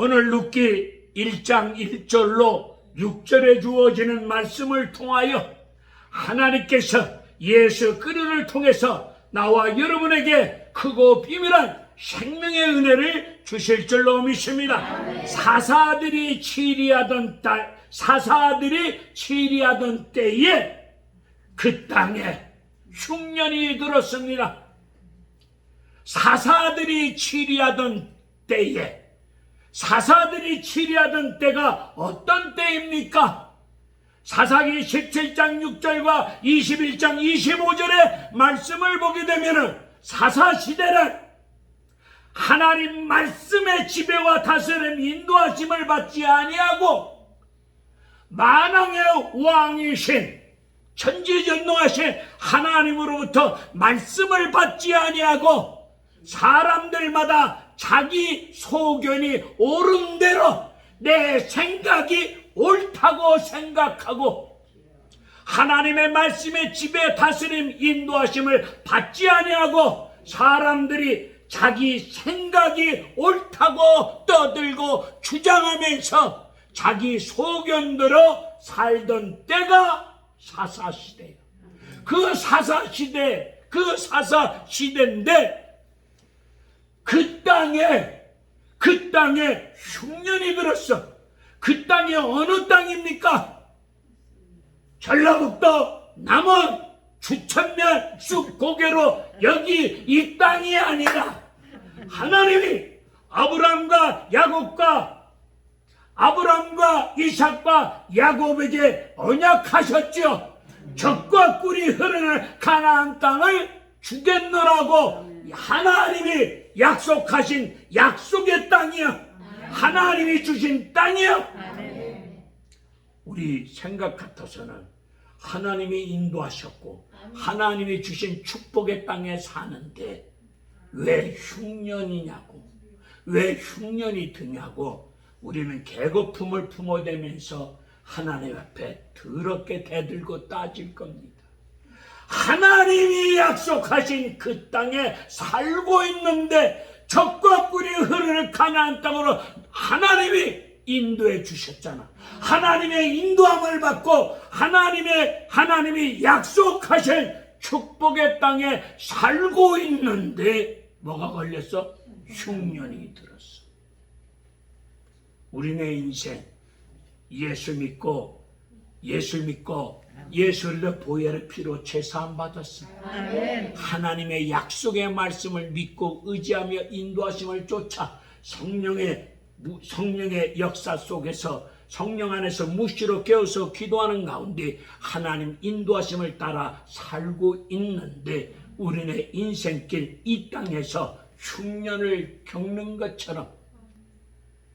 오늘 룻기 1장 1절로 6절에 주어지는 말씀을 통하여 하나님께서 예수 그리스도를 통해서 나와 여러분에게 크고 비밀한 생명의 은혜를 주실 줄로 믿습니다. 사사들이 치리하던 때에 그 땅에 흉년이 들었습니다. 사사들이 치리하던 때가 어떤 때입니까? 사사기 17장 6절과 21장 25절의 말씀을 보게 되면 사사시대는 하나님 말씀의 지배와 다스림 인도하심을 받지 아니하고 만왕의 왕이신 천지전능하신 하나님으로부터 말씀을 받지 아니하고 사람들마다 자기 소견이 옳은 대로 내 생각이 옳다고 생각하고 하나님의 말씀의 지배 다스림 인도하심을 받지 아니하고 사람들이 자기 생각이 옳다고 떠들고 주장하면서 자기 소견대로 살던 때가 사사시대예요. 그 사사시대인데 그 땅에 흉년이 들었어. 그 땅이 어느 땅입니까? 전라북도 남원 주천면 쑥고개로 여기 이 땅이 아니라 하나님이 아브라함과 이삭과 야곱에게 언약하셨죠. 젖과 꿀이 흐르는 가나안 땅을 주겠노라고 하나님이 약속하신 약속의 땅이야. 하나님이 주신 땅이야. 우리 생각 같아서는 하나님이 인도하셨고 하나님이 주신 축복의 땅에 사는데 왜 흉년이냐고, 왜 흉년이 드냐고 우리는 계급품을 품어대면서 하나님 앞에 더럽게 대들고 따질 겁니다. 하나님이 약속하신 그 땅에 살고 있는데 젖과 꿀이 흐르는 가나안 땅으로 하나님이 인도해 주셨잖아. 하나님의 인도함을 받고 하나님이 약속하신 축복의 땅에 살고 있는데 뭐가 걸렸어? 흉년이 들었어. 우리네 인생 예수 믿고 예수를 보혈의 피로 제사함 받았습니다. 하나님의 약속의 말씀을 믿고 의지하며 인도하심을 쫓아 성령의 역사 속에서 성령 안에서 무시로 깨어서 기도하는 가운데 하나님 인도하심을 따라 살고 있는데 우리네 인생길 이 땅에서 흉년을 겪는 것처럼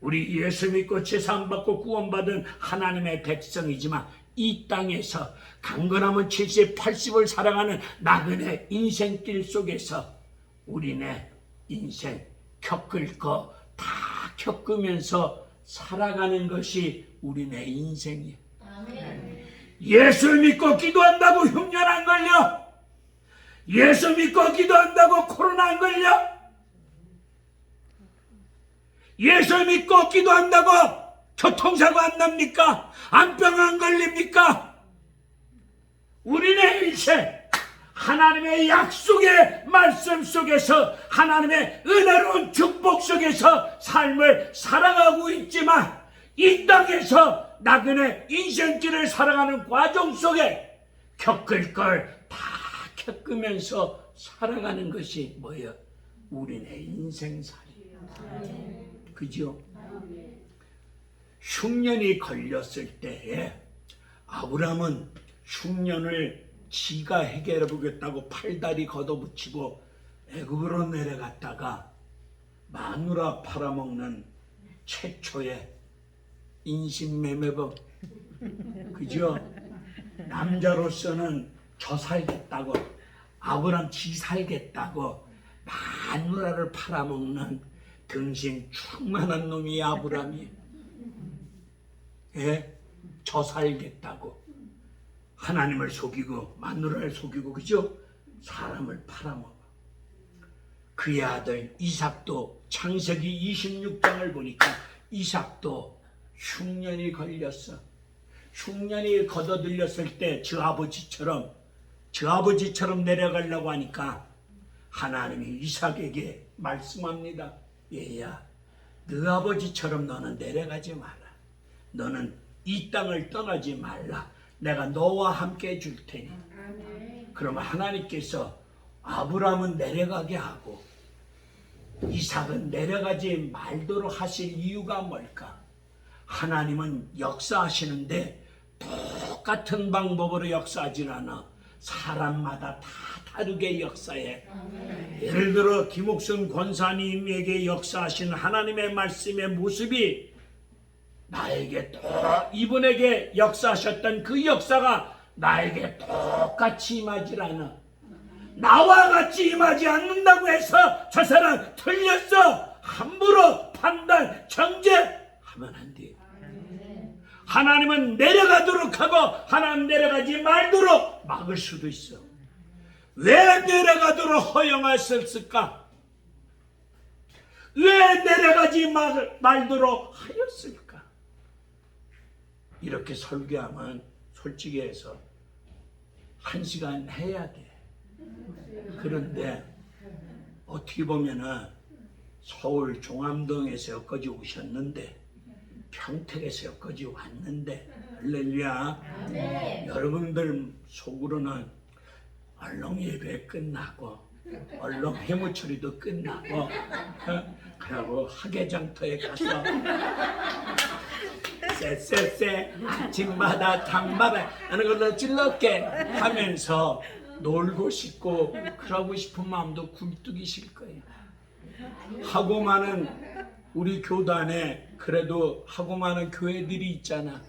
우리 예수 믿고 제사함 받고 구원받은 하나님의 백성이지만 이 땅에서 강건하면 70, 80을 살아가는 나그네 인생길 속에서 우리네 인생 겪을 거 다 겪으면서 살아가는 것이 우리네 인생이야. 예수 믿고 기도한다고 흉년 안 걸려? 예수 믿고 기도한다고 코로나 안 걸려? 예수 믿고 기도한다고 교통사고 안 납니까? 암병 안 걸립니까? 우리네 인생 하나님의 약속의 말씀 속에서 하나님의 은혜로운 축복 속에서 삶을 살아가고 있지만 이 땅에서 나그네 인생길을 살아가는 과정 속에 겪을 걸 다 겪으면서 살아가는 것이 뭐예요? 우리네 인생살이에요. 그죠? 흉년이 걸렸을 때에 아브라함은 흉년을 지가 해결해 보겠다고 팔다리 걷어붙이고 애굽으로 내려갔다가 마누라 팔아먹는 최초의 인신매매법, 그죠? 남자로서는 저 살겠다고 아브라함 지 살겠다고 마누라를 팔아먹는 등신 충만한 놈이 아브라함이 저 살겠다고 하나님을 속이고 마누라를 속이고 그죠? 사람을 팔아먹어. 그의 아들 이삭도 창세기 26장을 보니까 이삭도 흉년이 걸렸어. 흉년이 걷어들렸을 때 저 아버지처럼 내려가려고 하니까 하나님이 이삭에게 말씀합니다. 얘야, 너 아버지처럼 너는 내려가지 마라. 너는 이 땅을 떠나지 말라. 내가 너와 함께 해줄 테니. 그러면 하나님께서 아브라함은 내려가게 하고 이삭은 내려가지 말도록 하실 이유가 뭘까? 하나님은 역사하시는데 똑같은 방법으로 역사하진 않아. 사람마다 다 다르게 역사해. 예를 들어 김옥순 권사님에게 역사하신 하나님의 말씀의 모습이 나에게 이분에게 역사하셨던 그 역사가 나에게 똑같이 임하질 않아. 나와 같이 임하지 않는다고 해서 저 사람 틀렸어 함부로 판단 정죄하면 안 돼. 하나님은 내려가도록 하고 하나님 내려가지 말도록 막을 수도 있어. 왜 내려가도록 허용하셨을까? 왜 내려가지 말도록 하였을까? 이렇게 설교하면 솔직히 해서 1시간 해야 돼. 그런데 어떻게 보면은 서울 종암동에서 여기까지 오셨는데 평택에서 여기까지 왔는데 할렐루야. 여러분들 속으로는 얼렁 예배 끝나고 얼렁 해무처리도 끝나고 그리고 학예장터에 가서 쎄쎄쎄 아침마다 장마다 하는 걸로 즐겁게 하면서 놀고 싶고 그러고 싶은 마음도 굴뚝이실 거예요. 하고 많은 우리 교단에 그래도 하고 많은 교회들이 있잖아.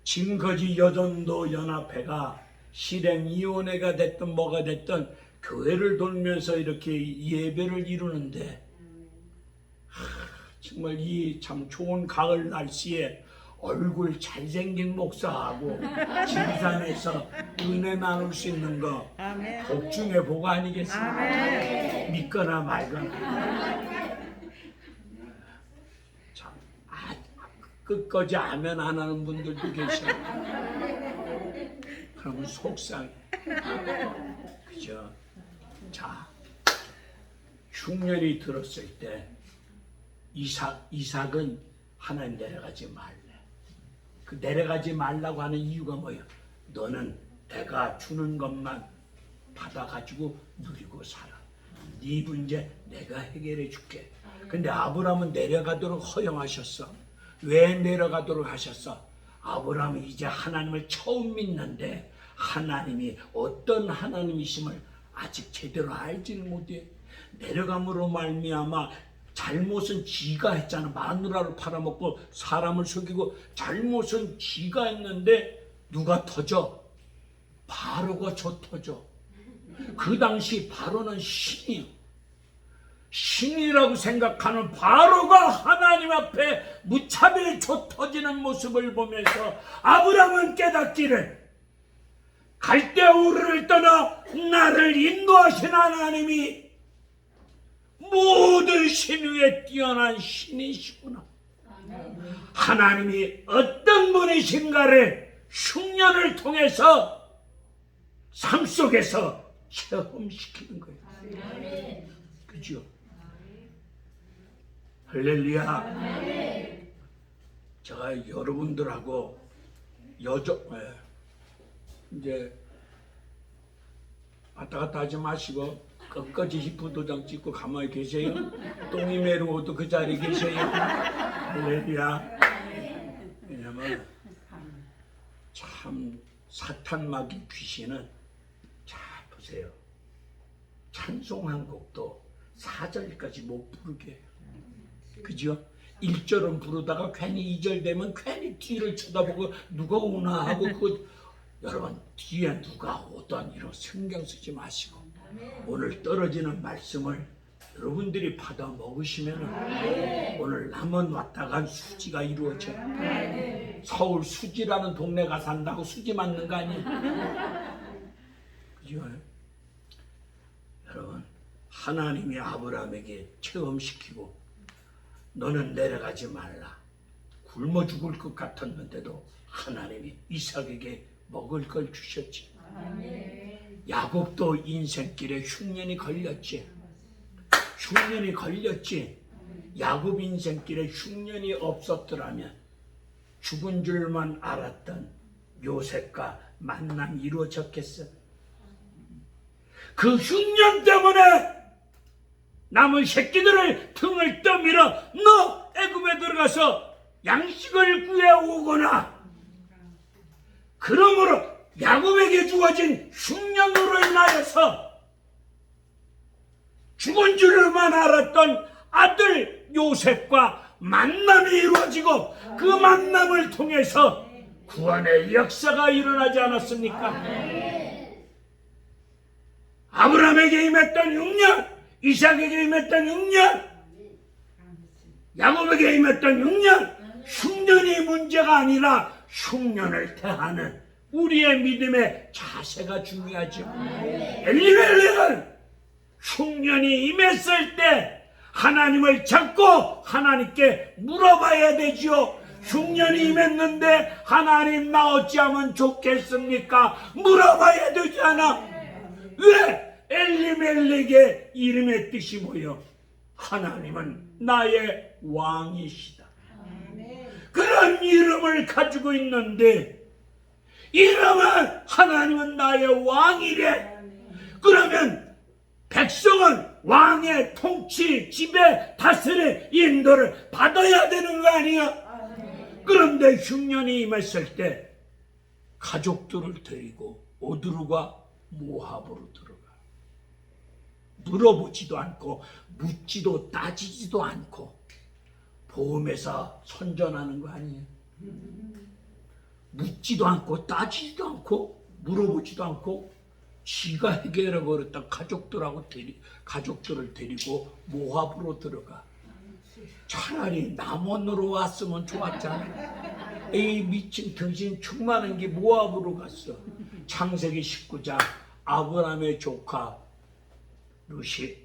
진거지 여전도 연합회가 실행위원회가 됐든 뭐가 됐든 교회를 돌면서 이렇게 예배를 이루는데 정말 이 참 좋은 가을 날씨에 얼굴 잘생긴 목사하고 진산에서 은혜 나눌 수 있는 거 복 중에 복 아니겠습니까? 믿거나 말거나. 참 끝까지 아멘 안 하는 분들도 계셔. 그러면 속상해. 그죠? 자, 흉년이 들었을 때 이삭은 하나님 내려가지 말래. 그 내려가지 말라고 하는 이유가 뭐야? 너는 내가 주는 것만 받아가지고 누리고 살아. 네 문제 내가 해결해 줄게. 근데 아브라함은 내려가도록 허용하셨어. 왜 내려가도록 하셨어? 아브라함은 이제 하나님을 처음 믿는데 하나님이 어떤 하나님이심을 아직 제대로 알지를 못해. 내려감으로 말미암아 잘못은 지가 했잖아. 마누라를 팔아먹고 사람을 속이고 잘못은 지가 했는데 누가 터져? 바로가 저 터져. 그 당시 바로는 신이야. 신이라고 생각하는 바로가 하나님 앞에 무차별 저 터지는 모습을 보면서 아브라함은 깨닫기를 갈대우르를 떠나 나를 인도하신 하나님이 모든 신 위에 뛰어난 신이시구나. 하나님이 어떤 분이신가를 흉년을 통해서 삶 속에서 체험시키는 거예요. 그죠? 할렐루야. 제가 여러분들하고 이제 왔다 갔다 하지 마시고 끝까지 히프도장 찍고 가만히 계세요. 똥이 메르고도 그 자리에 계세요. 할렐루야. 왜냐면 참 사탄 마귀 귀신은 자 보세요. 찬송한 곡도 4절까지 못 부르게 해요. 그죠? 1절은 부르다가 괜히 2절 되면 괜히 뒤를 쳐다보고 누가 오나 하고 여러분 뒤에 누가 오던 이런 신경 쓰지 마시고 오늘 떨어지는 말씀을 여러분들이 받아 먹으시면 오늘 남은 왔다 간 수지가 이루어져. 서울 수지라는 동네가 산다고 수지 맞는 거 아니에요? 그죠? 여러분 하나님이 아브라함에게 체험시키고 너는 내려가지 말라. 굶어 죽을 것 같았는데도 하나님이 이삭에게 먹을 걸 주셨지. 야곱도 인생길에 흉년이 걸렸지. 흉년이 걸렸지. 야곱 인생길에 흉년이 없었더라면 죽은 줄만 알았던 요셉과 만남이 이루어졌겠어. 그 흉년 때문에 남은 새끼들을 등을 떠밀어 너 애굽에 들어가서 양식을 구해오거나, 그러므로 야곱에게 주어진 흉년으로 인하여서 죽은 줄만 알았던 아들 요셉과 만남이 이루어지고 그 만남을 통해서 구원의 역사가 일어나지 않았습니까? 아브라함에게 임했던 6년, 이삭에게 임했던 6년, 야곱에게 임했던 6년, 흉년이 문제가 아니라 흉년을 대하는 우리의 믿음의 자세가 중요하죠. 엘리멜렉은 흉년이 임했을 때 하나님을 잡고 하나님께 물어봐야 되지요. 흉년이 임했는데 하나님 나 어찌하면 좋겠습니까? 물어봐야 되지 않아? 왜? 엘리멜렉의 이름의 뜻이 뭐요? 하나님은 나의 왕이시다. 그런 이름을 가지고 있는데, 이름은 하나님은 나의 왕이래. 그러면 백성은 왕의 통치, 지배, 다스림, 인도를 받아야 되는 거 아니야? 그런데 흉년이 임했을 때 가족들을 데리고 오드루가 모압으로 들어가. 물어보지도 않고 묻지도 따지지도 않고 보험회사 선전하는 거 아니에요? 묻지도 않고 따지지도 않고 물어보지도 않고 지가 해결해 버렸다. 가족들을 데리고 모압으로 들어가. 차라리 남원으로 왔으면 좋았잖아. 이 미친 등신 충만한 게 모압으로 갔어. 창세기 19장 아브라함의 조카 룻이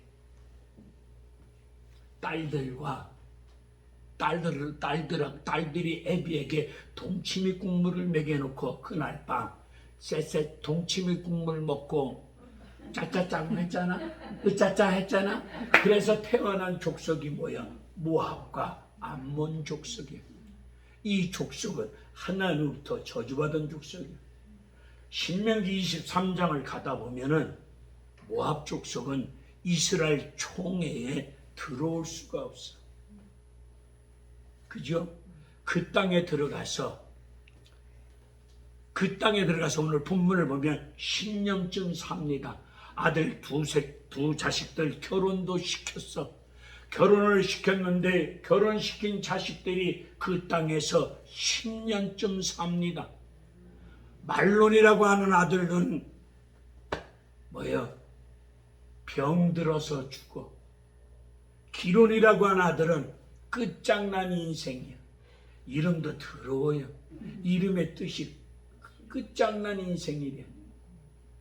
딸들이 애비에게 동치미 국물을 먹여놓고 그날 밤 쎄쎄 동치미 국물 먹고 짜짜짱 했잖아. 으짜짜 했잖아. 그래서 태어난 족속이 뭐야? 모압과 암몬 족속이야. 이 족속은 하나님부터 저주받은 족속이야. 신명기 23장을 가다 보면은 모압 족속은 이스라엘 총회에 들어올 수가 없어. 그죠? 그 땅에 들어가서 오늘 본문을 보면 10년쯤 삽니다. 아들 두 자식들 결혼도 시켰어. 결혼을 시켰는데 결혼시킨 자식들이 그 땅에서 10년쯤 삽니다. 말론이라고 하는 아들은 뭐예요? 병들어서 죽어. 기론이라고 하는 아들은 끝장난 인생이야. 이름도 더러워요. 이름의 뜻이 끝장난 인생이래.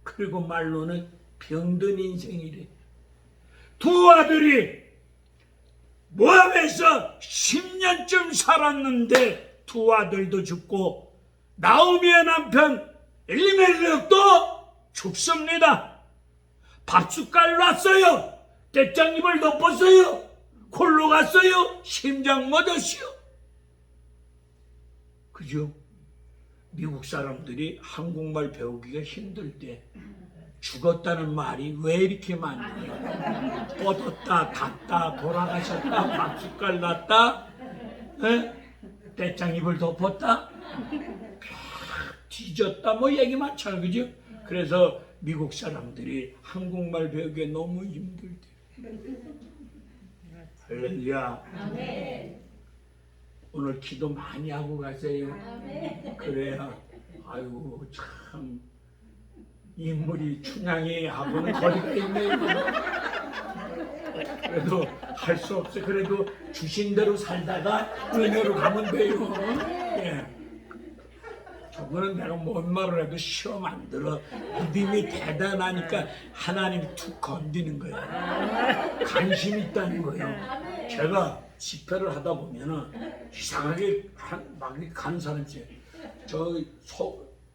그리고 말로는 병든 인생이래. 두 아들이 모압에서 10년쯤 살았는데 두 아들도 죽고 나오미의 남편 엘리멜렉도 죽습니다. 밥숟갈 놨어요. 떼장잎을 덮었어요. 홀로 갔어요. 심장 멎었어요. 그죠? 미국 사람들이 한국말 배우기가 힘들 때 죽었다는 말이 왜 이렇게 많냐? 뻗었다, 닿다, 돌아가셨다, 밥숟갈 놨다, 떼장잎을 덮었다, 뒤졌다, 뭐 얘기 많잖아, 그죠? 그래서 미국 사람들이 한국말 배우기가 너무 힘들대. 할렐루야. 아멘. 오늘 기도 많이 하고 가세요. 아멘. 그래야 아이고 참 인물이 춘향이 하고는 거리가 있네요. 그래도 할 수 없어. 그래도 주신 대로 살다가 은혜로 가면 돼요. 예. 그거는 내가 뭔 말을 해도 시험 안 들어. 믿음이 대단하니까 하나님 툭 건드는 거예요. 관심 있다는 거예요. 제가 집회를 하다 보면은 이상하게 막 가는 사람이 있어요. 저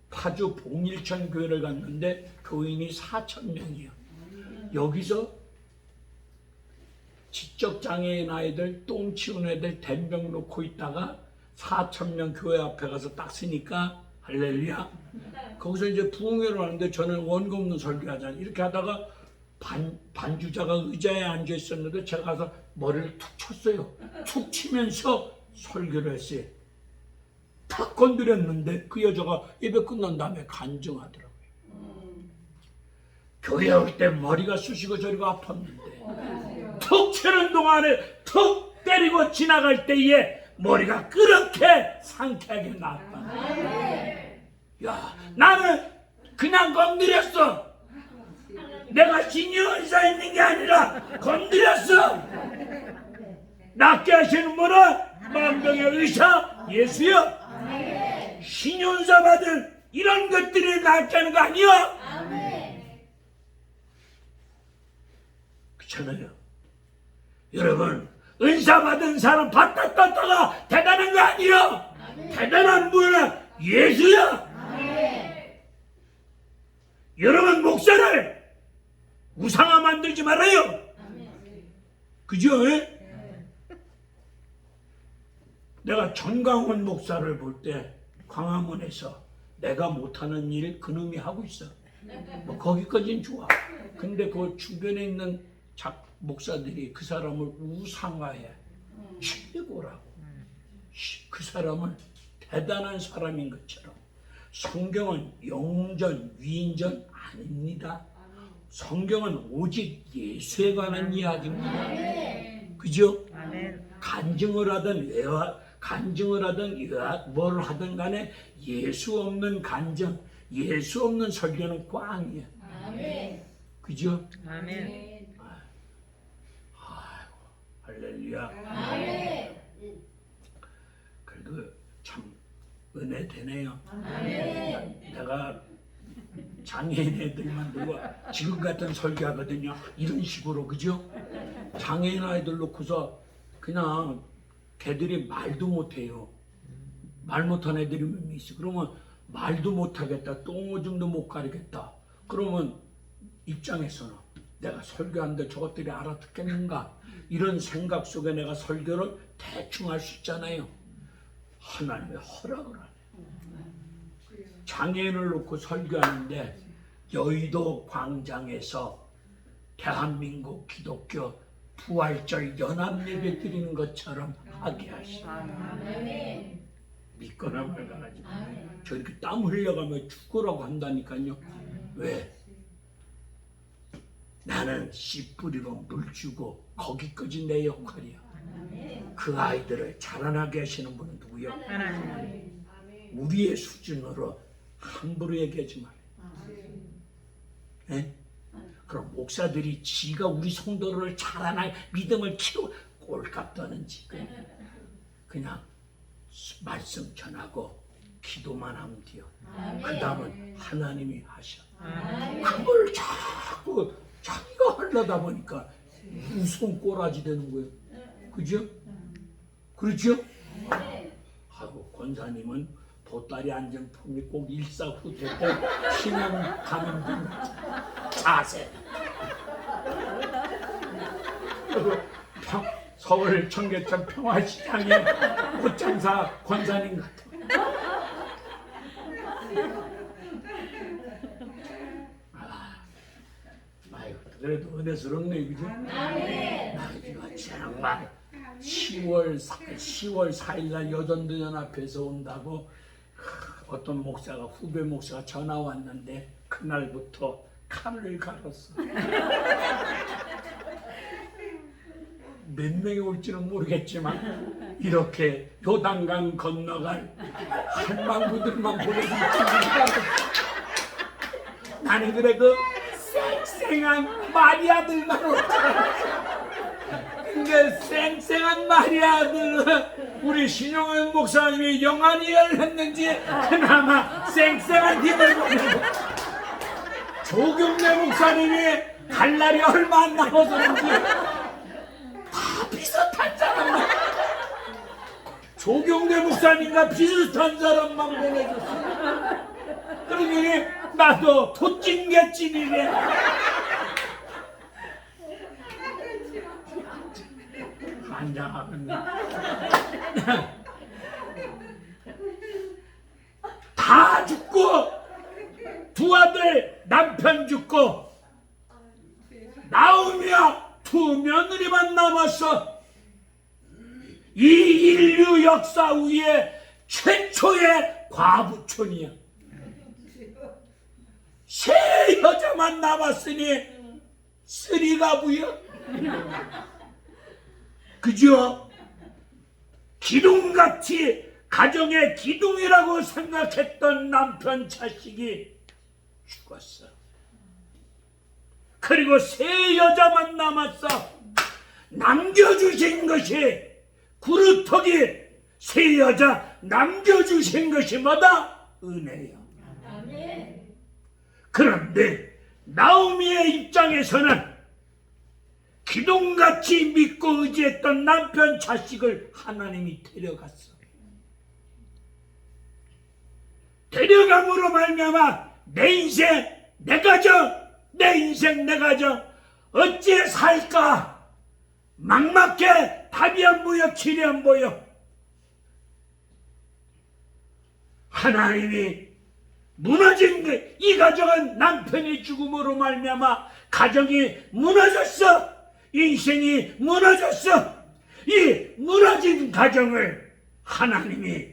파주 봉일천 교회를 갔는데 교인이 4,000명이에요. 여기서 지적장애인 아이들, 똥 치운 애들 댐병 놓고 있다가 4,000명 교회 앞에 가서 딱 쓰니까 할렐루야. 거기서 이제 부흥회를 하는데 저는 원고 없는 설교하잖아요. 이렇게 하다가 반주자가 의자에 앉아 있었는데 제가 가서 머리를 툭 쳤어요. 툭 치면서 설교를 했어요. 탁 건드렸는데 그 여자가 예배 끝난 다음에 간증하더라고요. 교회 올 때 머리가 쑤시고 저리고 아팠는데 툭 치는 동안에 툭 때리고 지나갈 때에 머리가 그렇게 상쾌하게 나았다. 야, 나는 그냥 건드렸어. 내가 신유 의사 있는 게 아니라 건드렸어. 낫게 하시는 분은 만병의 의사 예수여. 신윤사 받은 이런 것들이 낫게 하는 거 아니야? 그렇잖아요. 여러분, 은사 받은 사람 받다 떴다가 대단한 거 아니야? 대단한 분은 예수야. 여러분, 목사를 우상화 만들지 말아요. 그죠? 내가 전광훈 목사를 볼 때 광화문에서 내가 못하는 일 그놈이 하고 있어. 뭐 거기까지는 좋아. 근데 그 주변에 있는 목사들이 그 사람을 우상화해. 최고라고. 그 사람은 대단한 사람인 것처럼. 성경은 영전, 위인전 아닙니다. 성경은 오직 예수에 관한 이야기입니다. 그죠? 간증을 하든 뭘 하든 간에 예수 없는 간증, 예수 없는 설교는 꽝이야. 그죠? 아멘. 아이고, 할렐루야. 그래도 참 은혜 되네요. 내가 장애인 애들만 두고 지금 같은 설교하거든요. 이런 식으로, 그죠? 장애인 아이들 놓고서 그냥 걔들이 말도 못해요. 말 못하는 애들이 몇 명 있어. 그러면 말도 못하겠다. 똥오줌도 못 가리겠다. 그러면 입장에서는 내가 설교하는데 저것들이 알아듣겠는가? 이런 생각 속에 내가 설교를 대충 할 수 있잖아요. 하나님의 허락을 하네요. 장애인을 놓고 설교하는데 여의도 광장에서 대한민국 기독교 부활절 연합 예배 드리는 것처럼 하게 하시고 믿거나 말거나 저렇게 땀 흘려가며 죽으라고 한다니까요. 왜? 나는 씨 뿌리고 물 주고 거기까지 내 역할이야. 그 아이들을 자라나게 하시는 분은 누구요? 우리의 수준으로 함부로 얘기하지 말아요. 그럼 목사들이 지가 우리 성도를 자라나 믿음을 키우고 꼴값 떠는 지금 그냥 말씀 전하고 기도만 하면 돼요. 그 다음은 하나님이 하셔. 그걸 자꾸 자기가 하려다 보니까 무서운 꼬라지 되는 거예요. 그죠? 그렇죠? 하고 권사님은 보따리 앉은 품이 꼭 일사후퇴 때 신앙 가는 분 자세. 서울 청계천 평화시장의 옷장사 권사님 같아. 아이고, 그래도 은혜스럽네, 그죠? 나이가 정말 10월 4일 날 여전도연 앞에서 온다고 어떤 목사가 후배 목사가 전화 왔는데 그날부터 칼을 갈았어. 몇 명이 올지는 모르겠지만 이렇게 요단강 건너갈 할망구들만 보내주지. 나는 그래도 쌩쌩한 마리아들만 올지. 근데 쌩쌩한 마리아들은 우리 신용현 목사님이 영안이열 했는지 그나마 쌩쌩한 힘을 보내고 조경래 목사님이 갈 날이 얼마 안 남아서 그런지 다 비슷한 사람만, 조경래 목사님과 비슷한 사람만 보내줬어. 그러니 나도 도찐개찐이네. 환장하겠네. 다 죽고, 두 아들 남편 죽고, 나오며 두 며느리만 남았어. 이 인류 역사 위에 최초의 과부촌이야. 세 여자만 남았으니 쓰리가부야. 그죠? 기둥같이 가정의 기둥이라고 생각했던 남편 자식이 죽었어. 그리고 세 여자만 남았어. 남겨주신 것이, 구루터기 세 여자 남겨주신 것이 뭐다? 은혜요. 그런데 나오미의 입장에서는 기둥같이 믿고 의지했던 남편 자식을 하나님이 데려갔어. 데려감으로 말미암아 내 인생, 내 가정, 내 인생, 내 가정 어찌 살까? 막막해. 답이 안 보여, 길이 안 보여. 하나님이 무너진 이 가정은 남편의 죽음으로 말미암아 가정이 무너졌어. 인생이 무너졌어. 이 무너진 가정을 하나님이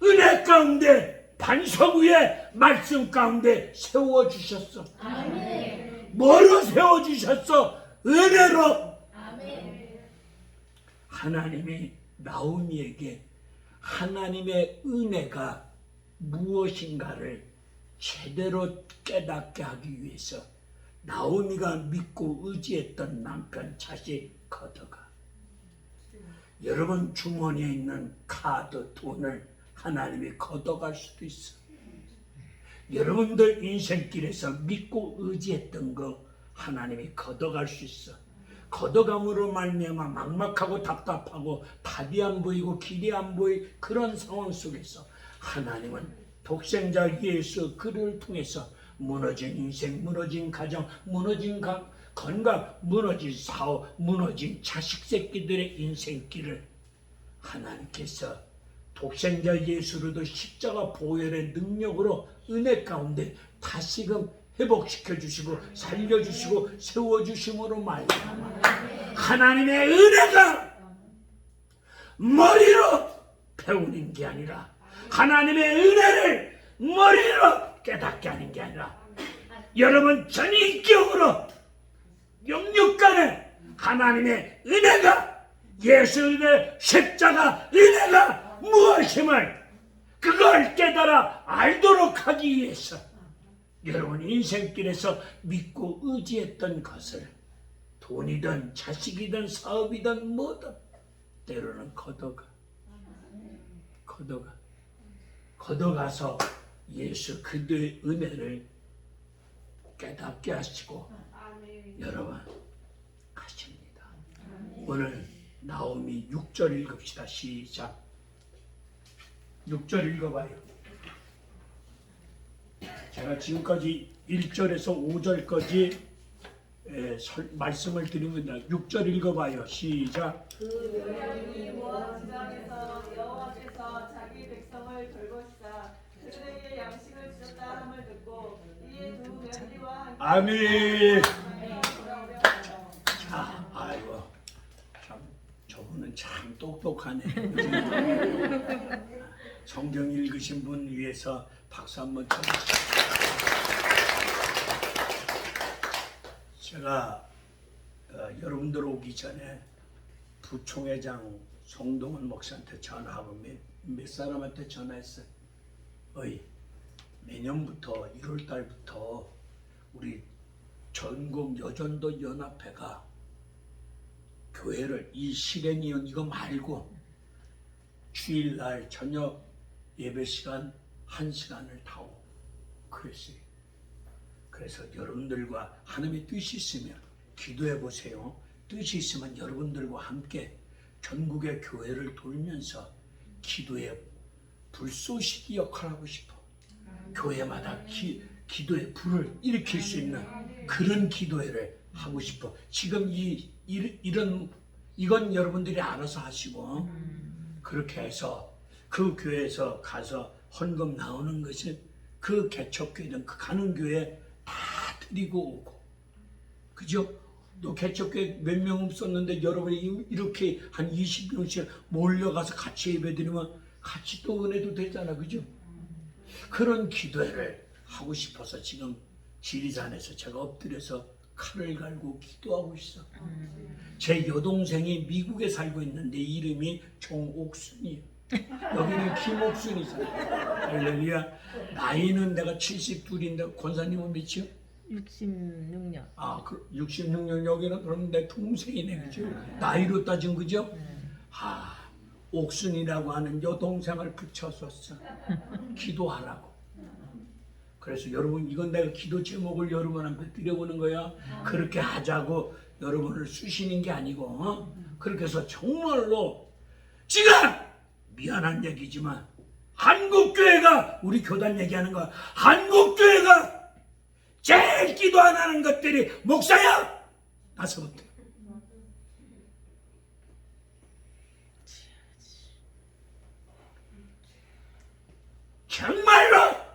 은혜 가운데, 반석 위에, 말씀 가운데 세워주셨어. 아멘. 뭐로 세워주셨어? 은혜로. 아멘. 하나님이 나오미에게 하나님의 은혜가 무엇인가를 제대로 깨닫게 하기 위해서 나오미가 믿고 의지했던 남편 자식 걷어가. 여러분 주머니에 있는 카드, 돈을 하나님이 걷어갈 수도 있어. 여러분들 인생길에서 믿고 의지했던 거 하나님이 걷어갈 수 있어. 걷어감으로 말미암아 막막하고 답답하고 답이 안 보이고 길이 안 보이 그런 상황 속에서 하나님은 독생자 예수 그를 통해서 무너진 인생, 무너진 가정, 무너진 건강, 무너진 사업, 무너진 자식 새끼들의 인생길을 하나님께서 독생자 예수로도 십자가 보혈의 능력으로 은혜 가운데 다시금 회복시켜 주시고 살려주시고 세워주심으로 말미암아 하나님의 은혜가 머리로 배우는 게 아니라 하나님의 은혜를 머리로 깨닫게 하는 게 아니라 여러분 전인격으로 영육간에 하나님의 은혜가, 예수의 십자가 은혜가 무엇임을 그걸 깨달아 알도록 하기 위해서 여러분 인생길에서 믿고 의지했던 것을 돈이든 자식이든 사업이든 뭐든 때로는 걷어가서 예수 그들의 은혜를 깨닫게 하시고 여러분 가십니다. 오늘 나오미 6절 읽읍시다. 시작. 6절 읽어봐요. 제가 지금까지 1절에서 5절까지 말씀을 드립니다. 6절 읽어봐요. 시작. 그 여인이 모압 지방에서 여호와께서 자기 백성을 돌보시사 그들에게 양식을 주셨다 함을 듣고 이에 두 며느리와 함께 아멘. 자, 아이고 참 저분은 참 똑똑하네. 성경 읽으신 분 위해서 박수 한번 쳐주세요. 제가 여러분들 오기 전에 부총회장 송동원 목사한테 전화하고 몇 사람한테 전화했어요. 내년부터 1월 달부터 우리 전국 여전도 연합회가 교회를 이 실행위원 이거 말고 주일날 저녁 예배 시간 1시간을 다오 그랬어요. 그래서 여러분들과 하나님의 뜻이 있으면 기도해 보세요. 뜻이 있으면 여러분들과 함께 전국의 교회를 돌면서 기도의 불쏘시기 역할을 하고 싶어. 교회마다 기도의 불을 일으킬 수 있는 그런 기도회를 하고 싶어. 지금 이건 여러분들이 알아서 하시고 그렇게 해서 그 교회에서 가서 헌금 나오는 것을 그 개척교회든 그 가는 교회 다 드리고 오고, 그죠? 또 개척교회 몇 명 없었는데 여러분이 이렇게 한 20명씩 몰려가서 같이 예배드리면 같이 또 은혜도 되잖아, 그죠? 그런 기도회를 하고 싶어서 지금 지리산에서 제가 엎드려서 칼을 갈고 기도하고 있어. 제 여동생이 미국에 살고 있는데 이름이 정옥순이에요. 여기는 김옥순이잖아. 할렐루야. 나이는 내가 72인데 권사님은 몇이요? 66년. 66년. 여기는 그럼 내 동생이네, 그죠? 나이로 따진, 그죠? 옥순이라고 하는 여동생을 붙였었어. 기도하라고. 그래서 여러분, 이건 내가 기도 제목을 여러분한테 드려보는 거야. 그렇게 하자고 여러분을 쑤시는 게 아니고, 그렇게 해서 정말로 지금 미안한 얘기지만 한국교회가, 우리 교단 얘기하는 거야, 한국교회가 제일 기도 안 하는 것들이 목사야! 나서부터. 정말로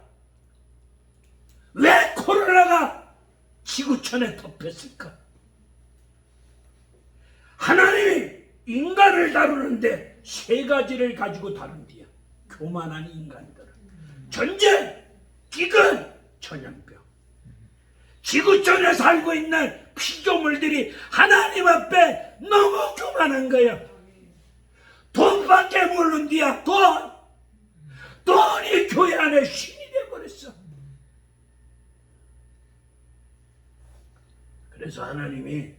왜 코로나가 지구촌에 덮였을까? 하나님이 인간을 다루는데 세 가지를 가지고 다룬디야. 교만한 인간들은. 전쟁, 기근, 전염병. 지구촌에 살고 있는 피조물들이 하나님 앞에 너무 교만한 거야. 돈밖에 모르는디야. 돈이 교회 안에 신이 되어버렸어. 그래서 하나님이,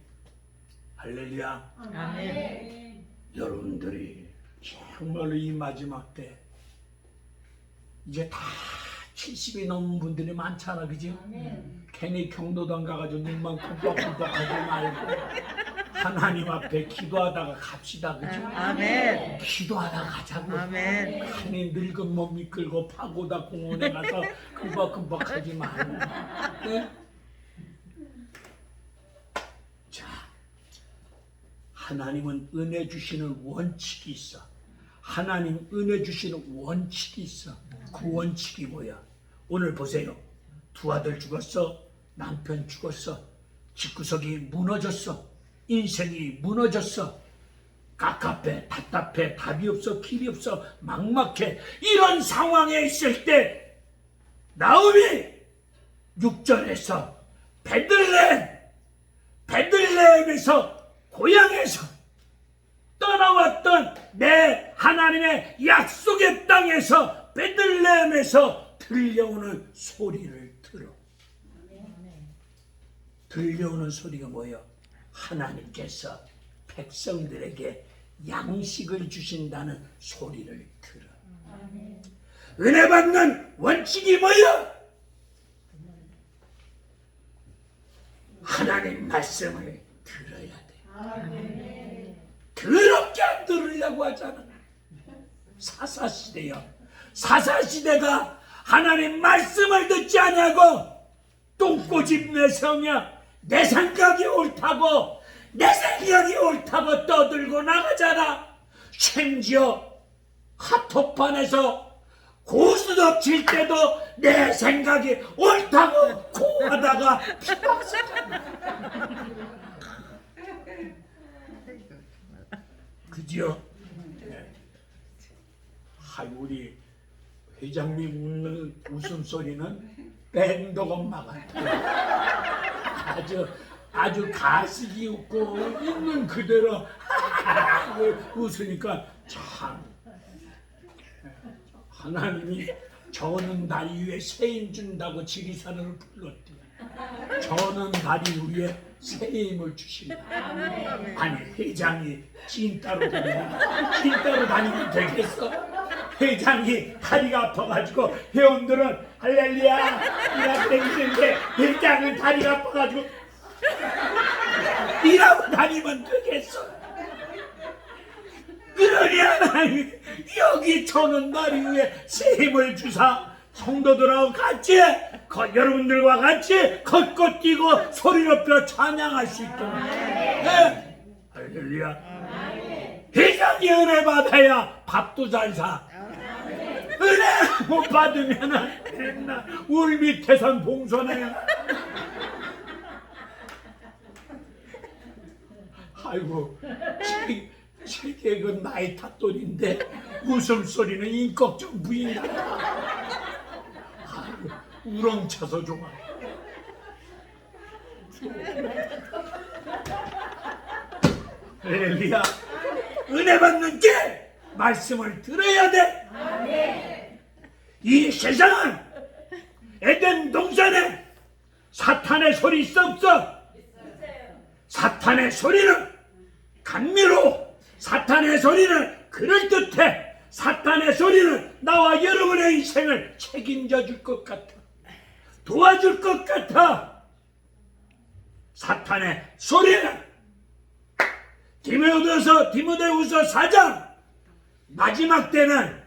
할렐루야, 아멘. 여러분들이 정말로 이 마지막 때 이제 다 70이 넘은 분들이 많잖아, 그지? 괜히 경로당 가가지고 눈만 끔뻑끔뻑 하지 말고 하나님 앞에 기도하다가 갑시다, 그지? 아멘. 기도하다가 가자고. 아멘. 괜히 늙은 몸 이끌고 파고다 공원에 가서 끔뻑끔뻑 하지 말고. 네? 자, 하나님은 은혜 주시는 원칙이 있어. 하나님 은혜 주시는 원칙이 있어. 그 원칙이 뭐야? 오늘 보세요. 두 아들 죽었어. 남편 죽었어. 집구석이 무너졌어. 인생이 무너졌어. 깝깝해, 답답해, 답이 없어, 길이 없어, 막막해. 이런 상황에 있을 때 나음이 6절에서 베들레헴에서 고향에서 떠나왔던 내 하나님의 약속의 땅에서 베들레헴에서 들려오는 소리를 들어. 들려오는 소리가 뭐예요? 하나님께서 백성들에게 양식을 주신다는 소리를 들어. 은혜 받는 원칙이 뭐예요? 하나님 말씀을 들어야 돼. 더럽게 안 들으려고 하잖아. 사사시대요. 사사시대가 하나님 말씀을 듣지 않냐고 똥꼬집 내성이야. 내 생각이 옳다고 떠들고 나가잖아. 심지어 카톡판에서 고스톱 칠 때도 내 생각이 옳다고 고하다가 그죠? 네. 우리 회장님 웃는 웃음소리는 밴드 엄마 같아. 아주 가식이 웃고 있는 그대로 웃으니까 참 하나님이 저는 다리 위에 새임 준다고 지리산을 불렀대. 저는 다리 위에 새 힘을 주신다. 아니 회장이 찐따로 다니면 되겠어? 회장이 다리가 아파가지고 회원들은 할렐루야 이라고 다니는데 회장은 다리가 아파가지고 이라고 다니면 되겠어? 그러니 하나님 여기 저는 다리 위에 새 힘을 주사 성도들하고 같이 여러분들과 같이 걷고 뛰고 소리 높여 찬양할 수 있도록 네. 할렐루야. 회장이 은혜 받아야 밥도 잘 사. 은혜 못 받으면은 맨날 울 밑에선 봉선해. 아이고 세계는 나이 탓돌인데 웃음소리는 인격적 부인이다. 아이고 우렁차서 좋아. 할렐루야. 은혜 받는 게 말씀을 들어야 돼. 이 세상은 에덴 동산에 사탄의 소리 있어 없어? 사탄의 소리는 감미로, 사탄의 소리는 그럴듯해, 사탄의 소리는 나와 여러분의 인생을 책임져 줄 것 같아, 도와줄 것 같아. 사탄의 소리는 디모데후서 4장 마지막 때는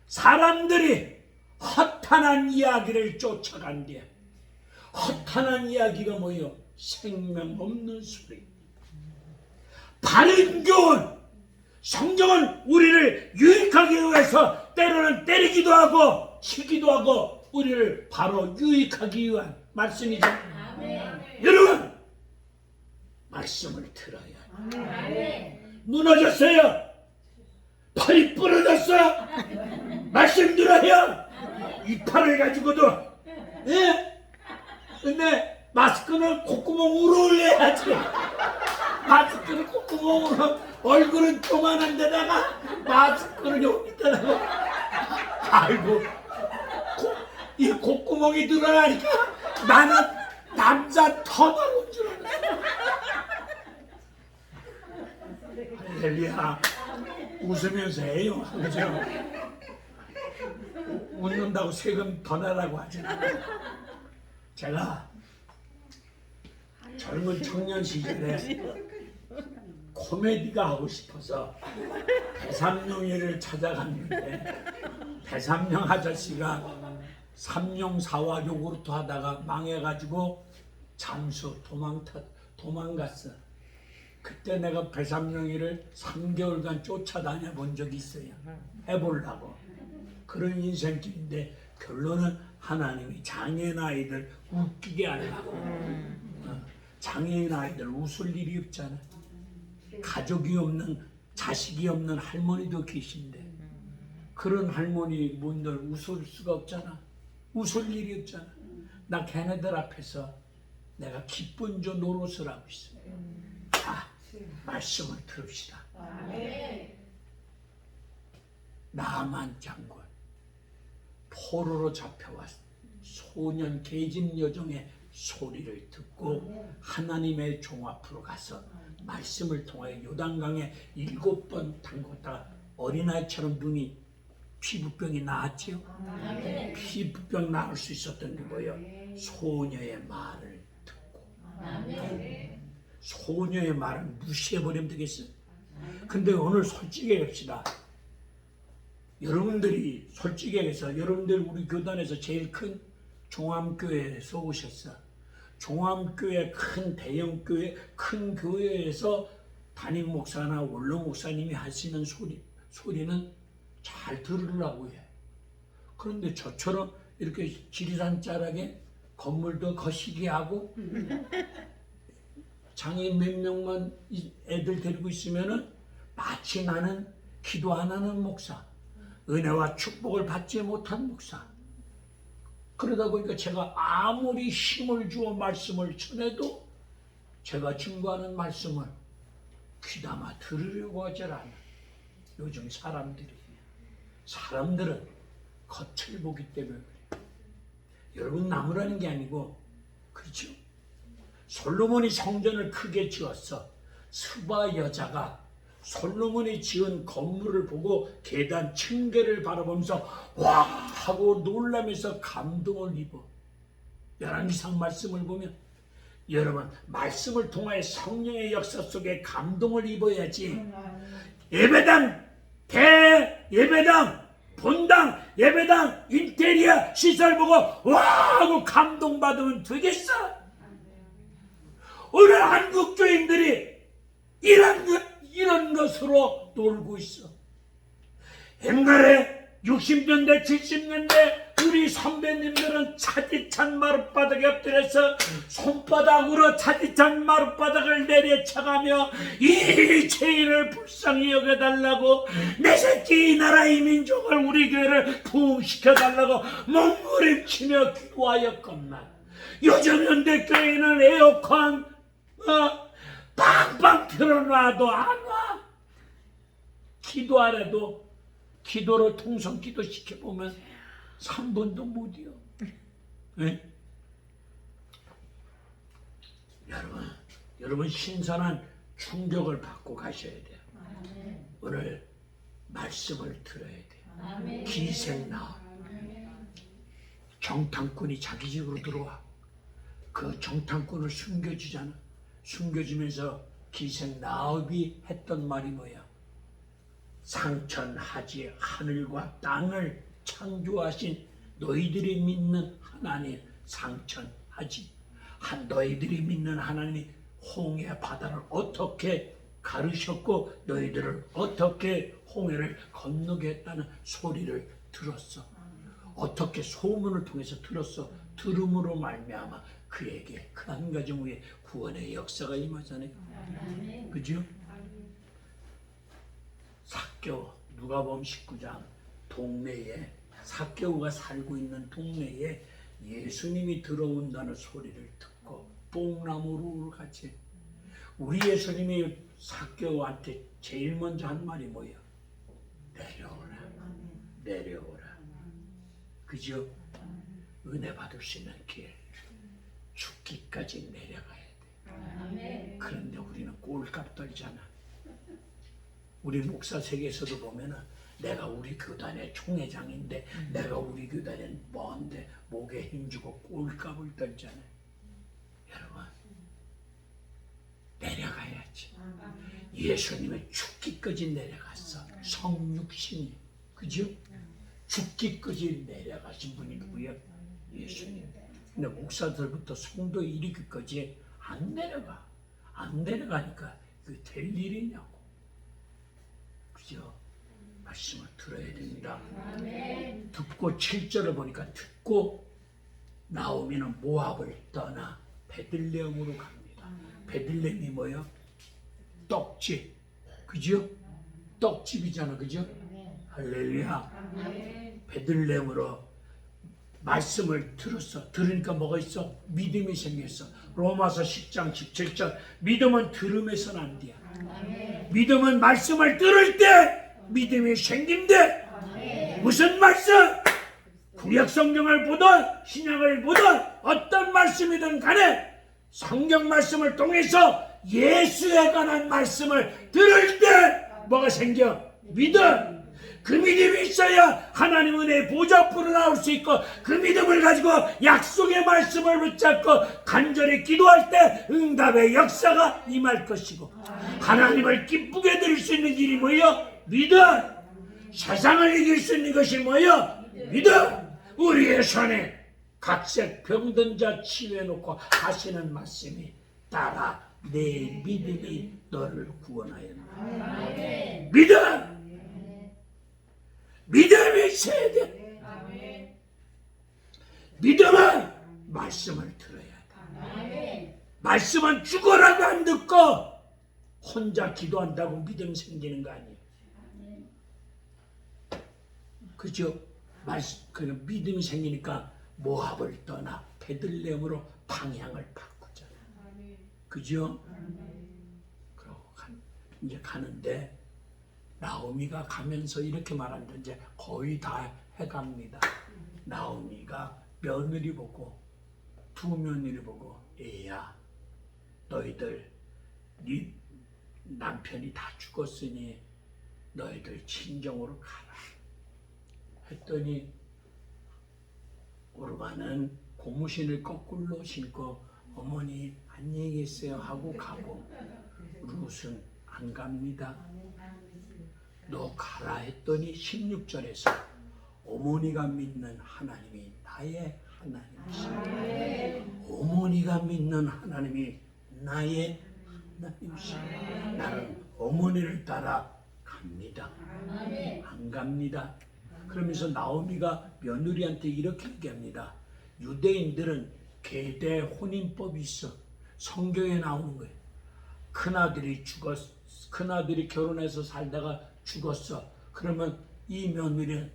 사람들이 허탄한 이야기를 쫓아간대. 허탄한 이야기가 뭐예요? 생명 없는 소리. 바른 교훈. 성경은 우리를 유익하기 위해서 때로는 때리기도 하고 치기도 하고 우리를 바로 유익하기 위한 말씀이죠. 여러분 말씀을 들어야 돼. 무너졌어요. 팔이 부러졌어. 말씀 들어야. 이 팔을 가지고도 근데 마스크는 콧구멍으로 올려야지. 마스크를 콧구멍으로, 얼굴은 조만한 데다가 마스크를 여기다가. 아이고 이 콧구멍이 늘어나니까 나는 남자 터널인 줄 알았어. 할렐루야. 웃으면서 해요. 그죠? 웃는다고 세금 더 내라고 하잖아요. 제가 젊은 청년 시절에 코미디가 하고 싶어서 배삼룡이를 찾아갔는데 배삼룡 아저씨가 삼룡사와 요구르트 하다가 망해가지고 잠수 도망갔어. 그때 내가 배삼룡이를 3개월간 쫓아다녀 본 적이 있어요. 해보려고. 그런 인생길인데 결론은 하나님이 장애인 아이들 웃기게 하려고. 장애인 아이들 웃을 일이 없잖아. 가족이 없는, 자식이 없는 할머니도 계신데 그런 할머니 분들 웃을 수가 없잖아. 웃을 일이 없잖아. 나 걔네들 앞에서 내가 기쁜 저 노릇을 하고 있어. 자, 말씀을 들읍시다. 나만 장군 포로로 잡혀왔 소년 계집 여종의 소리를 듣고 하나님의 종 앞으로 가서 말씀을 통하여 요단강에 7번 담궜다가 어린아이처럼 눈이 피부병이 나았지요. 피부병 나을 수 있었던 게 뭐예요? 소녀의 말을 듣고. 소녀의 말을 무시해버리면 되겠어요? 근데 오늘 솔직히 합시다. 여러분들이 솔직히 해서 여러분들 우리 교단에서 제일 큰 종암교회에서 오셨어. 종암교회 큰 대형교회 큰 교회에서 담임 목사나 원로 목사님이 하시는 소리는 잘 들으려고 해. 그런데 저처럼 이렇게 지리산 자락에 건물도 거시기 하고 장애인 몇 명만 애들 데리고 있으면은 마치 나는 기도 안 하는 목사, 은혜와 축복을 받지 못한 목사. 그러다 보니까 제가 아무리 힘을 주어 말씀을 전해도 제가 증거하는 말씀을 귀담아 들으려고 하질 않아. 요즘 사람들은 겉을 보기 때문에 그래요. 여러분 나무라는 게 아니고, 그렇죠? 솔로몬이 성전을 크게 지었어. 스바 여자가 솔로몬이 지은 건물을 보고 계단 층계를 바라보면서 와 하고 놀라면서 감동을 입어. 열왕기상 말씀을 보면 여러분 말씀을 통하여 성령의 역사 속에 감동을 입어야지. 예배당 예배당 본당 예배당 인테리어 시설 보고 와 하고 감동받으면 되겠어? 오늘 한국 교인들이 이런 것으로 놀고 있어. 옛날에 60년대 70년대 우리 선배님들은 차디찬 마룻바닥에 엎드려서 손바닥으로 차디찬 마룻바닥을 내려쳐가며 이 죄인을 불쌍히 여겨달라고 내 새끼 이 나라 이 민족을 우리 교회를 부흥시켜달라고 몸부림치며 기도하였건만 요즘 현대교회는 에어컨 빵빵 틀어놔도 안 와. 기도하래도 기도로 통성기도 시켜보면 3분도 못 이어. 네? 여러분 신선한 충격을 받고 가셔야 돼요. 오늘 말씀을 들어야 돼요. 기생나옵. 정탐꾼이 자기 집으로 들어와. 그 정탐꾼을 숨겨주잖아. 숨겨주면서 기생나옵이 했던 말이 뭐야? 상천하지 하늘과 땅을 창조하신 너희들이 믿는 하나님 상천하지. 너희들이 믿는 하나님이 홍해 바다를 어떻게 가르셨고 너희들을 어떻게 홍해를 건너게 했다는 소리를 들었어. 어떻게 소문을 통해서 들었어. 들음으로 말미암아 그에게 그 한 가정 위에 구원의 역사가 임하잖아요. 그죠? 삭개오 누가복음 19장 동네에 삭개오가 살고 있는 동네에 예수님이 들어온다는 소리를 듣고 뽕나무로 같이 우리 예수님이 삭개오한테 제일 먼저 한 말이 뭐예요? 내려오라. 내려오라. 그죠? 은혜 받을 수 있는 길 죽기까지 내려가야 돼. 그런데 우리는 꼴값 떨잖아. 우리 목사 세계에서도 보면은 내가 우리 교단의 총회장인데 내가 우리 교단의 뭔데 목에 힘주고 꼴값을 떨잖아요. 여러분 내려가야지. 예수님은 죽기까지 내려갔어. 성육신이. 그죠? 죽기까지 내려가신 분이 누구예요? 예수님. 근데 목사들부터 성도 이르기까지 안 내려가. 안 내려가니까 그게 될 일이냐고. 그죠? 말씀을 들어야 됩니다. 듣고 7절을 보니까 듣고 나오미는 모압을 떠나 베들레헴으로 갑니다. 베들레헴이 뭐예요? 떡집. 그죠? 떡집이잖아. 그죠? 할렐루야. 베들레헴으로 말씀을 들었어. 들으니까 뭐가 있어? 믿음이 생겼어. 로마서 10장 17절 믿음은 들음에서 난디야. 믿음은 말씀을 들을 때 믿음이 생긴대. 무슨 말씀? 구약 성경을 보든 신약을 보든 어떤 말씀이든 간에 성경 말씀을 통해서 예수에 관한 말씀을 들을 때 뭐가 생겨? 믿음. 그 믿음이 있어야 하나님 은혜의 보좌 앞으로 나올 수 있고 그 믿음을 가지고 약속의 말씀을 붙잡고 간절히 기도할 때 응답의 역사가 임할 것이고 하나님을 기쁘게 드릴 수 있는 길이 뭐예요? 믿음. 세상을 이길 수 있는 것이 뭐예요? 믿음. 우리의 손에 각색 병든 자 치유해놓고 하시는 말씀이 따라 내 믿음이 너를 구원하였다. 믿음. 믿음이 있어야 돼. 믿음은 말씀을 들어야 돼. 말씀은 죽어라고 안 듣고 혼자 기도한다고 믿음 생기는 거 아니에요. 그죠? 그 믿음이 생기니까 모압을 떠나 베들레헴으로 방향을 바꾸잖아. 그죠? 그러고 이제 가는데 나오미가 가면서 이렇게 말한다. 이제 거의 다 해갑니다. 나오미가 며느리 보고 두 며느리 보고 애야 너희들 네 남편이 다 죽었으니 너희들 친정으로 가라 했더니 오르반은 고무신을 거꾸로 신고 어머니 안녕히 계세요 하고 가고 룻은 안 갑니다. 너 가라 했더니 16절에서 어머니가 믿는 하나님이 나의 하나님이시다. 어머니가 믿는 하나님이 나의 하나님이시다. 나는 어머니를 따라 갑니다. 안 갑니다. 그러면서 나오미가 며느리한테 이렇게 얘기합니다. 유대인들은 계대 혼인법이 있어. 성경에 나오는 거예요. 큰아들이 결혼해서 살다가 죽었어. 그러면 이 며느리는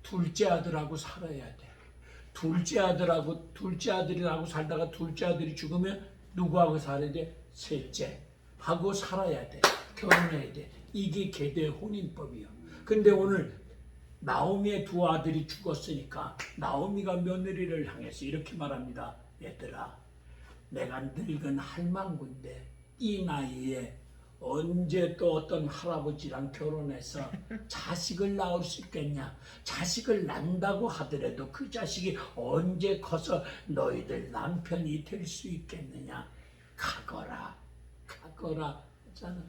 둘째 아들하고 살아야 돼. 둘째 아들이라고 살다가 둘째 아들이 죽으면 누구하고 살아야 돼? 셋째 하고 살아야 돼. 결혼해야 돼. 이게 계대 혼인법이요. 근데 오늘 나오미의 두 아들이 죽었으니까 나오미가 며느리를 향해서 이렇게 말합니다. 얘들아, 내가 늙은 할망구인데 이 나이에 언제 또 어떤 할아버지랑 결혼해서 자식을 낳을 수 있겠냐? 자식을 낳는다고 하더라도 그 자식이 언제 커서 너희들 남편이 될 수 있겠느냐? 가거라 하잖아.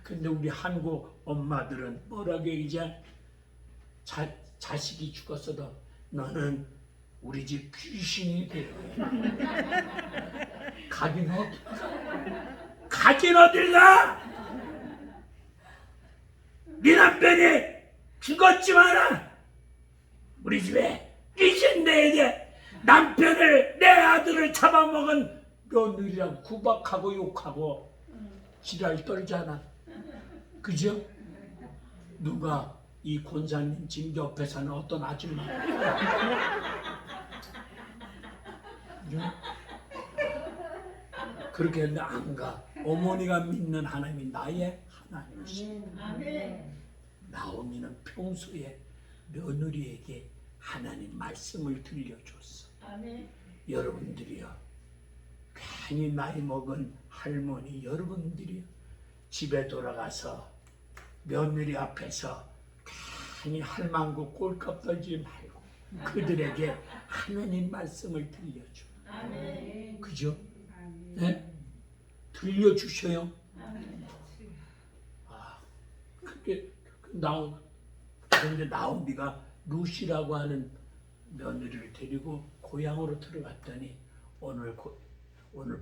근데 우리 한국 엄마들은 뭐라고 이제 자식이 죽었어도 너는 우리 집 귀신이 되어 가긴 어딜 가? 네 남편이 죽었지만 우리 집에 귀신 내야 돼. 남편을 내 아들을 잡아먹은 며느리라고 구박하고 욕하고 지랄 떨잖아. 그죠? 누가 이 권사님 집 옆에 사는 어떤 아줌마 그렇게 했는데 안 가. 어머니가 믿는 하나님이 나의 하나님이시다. 나오미는 평소에 며느리에게 하나님 말씀을 들려줬어. 여러분들이요, 괜히 나이 먹은 할머니 여러분들이요, 집에 돌아가서 며느리 앞에서 괜히 할망구 꼴값 떨지 말고 그들에게 하나님 말씀을 들려줘. 그죠? 네? 들려주셔요. 그런데 나오미가 룻이라고 하는 며느리를 데리고 고향으로 들어갔더니 오늘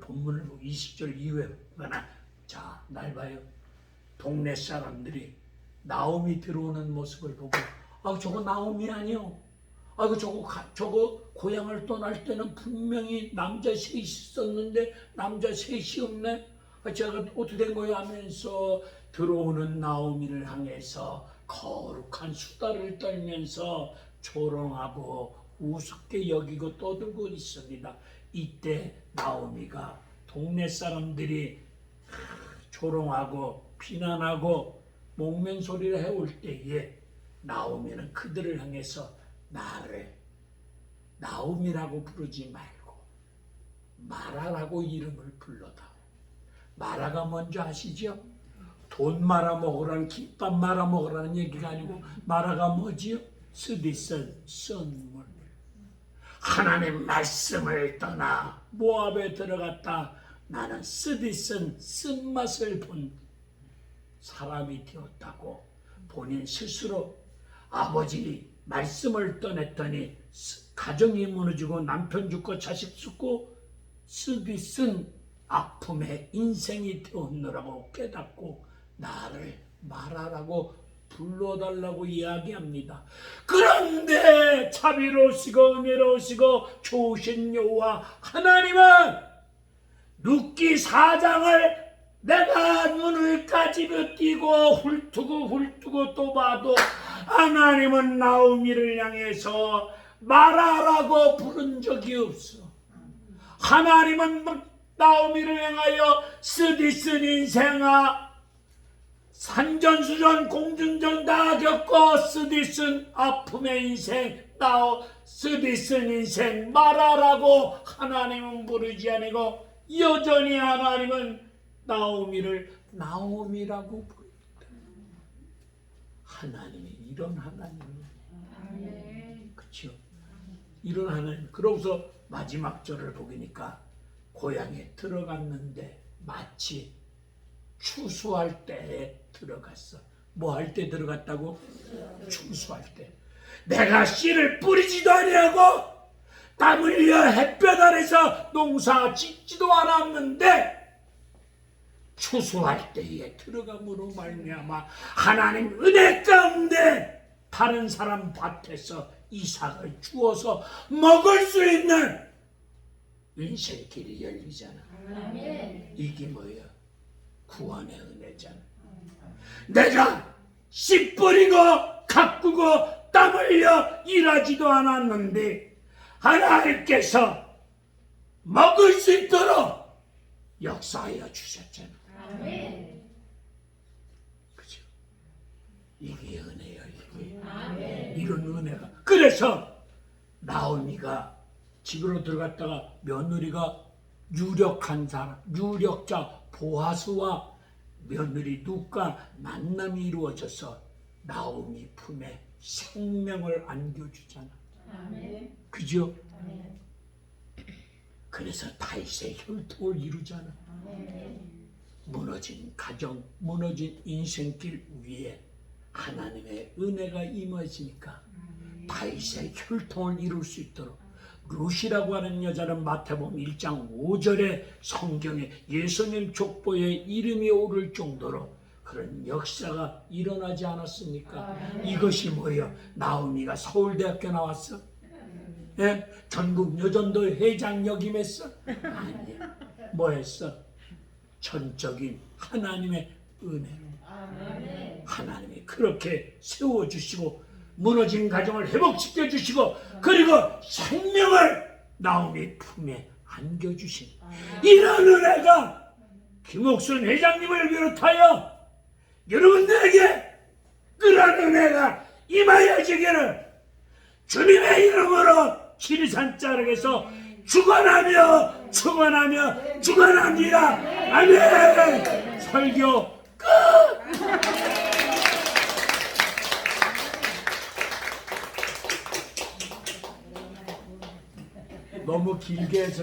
본문을 보고 20절 이후에 자, 날 봐요. 동네 사람들이 나오미 들어오는 모습을 보고 저거 나오미 아니요? 저거 고향을 떠날 때는 분명히 남자 셋이 있었는데 남자 셋이 없네? 제가 어떻게 된 거야 하면서 들어오는 나오미를 향해서 거룩한 수다를 떨면서 조롱하고 우습게 여기고 떠들고 있습니다. 이때 나오미가 동네 사람들이 조롱하고 비난하고 목면소리를 해올 때에 나오미는 그들을 향해서 나를 나오미라고 부르지 말고 마라라고 이름을 불러다오. 마라가 뭔지 아시죠? 돈 말아먹으라는, 김밥 말아먹으라는 얘기가 아니고 마라가 뭐지요? 스디슨, 선물. 하나님 말씀을 떠나 모압에 들어갔다 나는 스디슨, 쓴맛을 본 사람이 되었다고 본인 스스로 아버지 말씀을 떠났더니 가정이 무너지고 남편 죽고 자식 죽고 스디슨 아픔의 인생이 되었노라고 깨닫고 나를 말하라고 불러달라고 이야기합니다. 그런데 자비로우시고 은혜로우시고 좋으신 여호와 하나님은 룻기 4장을 내가 눈을 까지며 띄고 훑고 또 봐도 하나님은 나오미를 향해서 말하라고 부른 적이 없어. 하나님은 나오미를 향하여 쓰디쓴 인생아, 산전수전 공중전 다 겪고 쓰디쓴 아픔의 인생, 쓰디쓴 인생 말하라고 하나님은 부르지 아니고 여전히 하나님은 나오미를 나오미라고 부릅니다. 하나님이 이런 하나님이에요. 그렇죠? 이런 하나님. 그러고서 마지막 절을 보니까 고향에 들어갔는데 마치 추수할 때에 들어갔어. 뭐 할 때 들어갔다고? 추수할 때. 내가 씨를 뿌리지도 아니하고 땀 흘려 햇볕 아래서 농사 짓지도 않았는데 추수할 때에 들어감으로 말미암아 하나님 은혜 가운데 다른 사람 밭에서 이삭을 주어서 먹을 수 있는 인생길이 열리잖아. 이게 뭐야? 구원의 은혜잖아. 내가 씨 뿌리고 가꾸고 땀 흘려 일하지도 않았는데 하나님께서 먹을 수 있도록 역사하여 주셨잖아. 그죠? 이게 은혜야, 이게. 이런 은혜가. 그래서 나오미가 집으로 들어갔다가 며느리가 유력한 사람, 유력자 보아스와 며느리 룻과 만남이 이루어져서 나오미 품에 생명을 안겨주잖아. 그죠? 그래서 다윗의 혈통을 이루잖아. 무너진 가정, 무너진 인생길 위에 하나님의 은혜가 임하시니까 다윗의 혈통을 이룰 수 있도록 룻이라고 하는 여자는 마태복음 1장 5절에 성경에 예수님 족보에 이름이 오를 정도로 그런 역사가 일어나지 않았습니까? 이것이 뭐예요? 나오미가 서울대학교 나왔어? 예? 전국 여전도 회장 역임했어? 아니야. 뭐 했어? 전적인 하나님의 은혜로 하나님이 그렇게 세워주시고 무너진 가정을 회복시켜 주시고 그리고 생명을 나오미 품에 안겨주신 이런 은혜가 김옥순 회장님을 비롯하여 여러분들에게 그런 은혜가 임하여지기를 주님의 이름으로 지리산 자락에서 축원하며 축원하며 축원합니다. 아멘. 설교 끝. 너무 길게 해서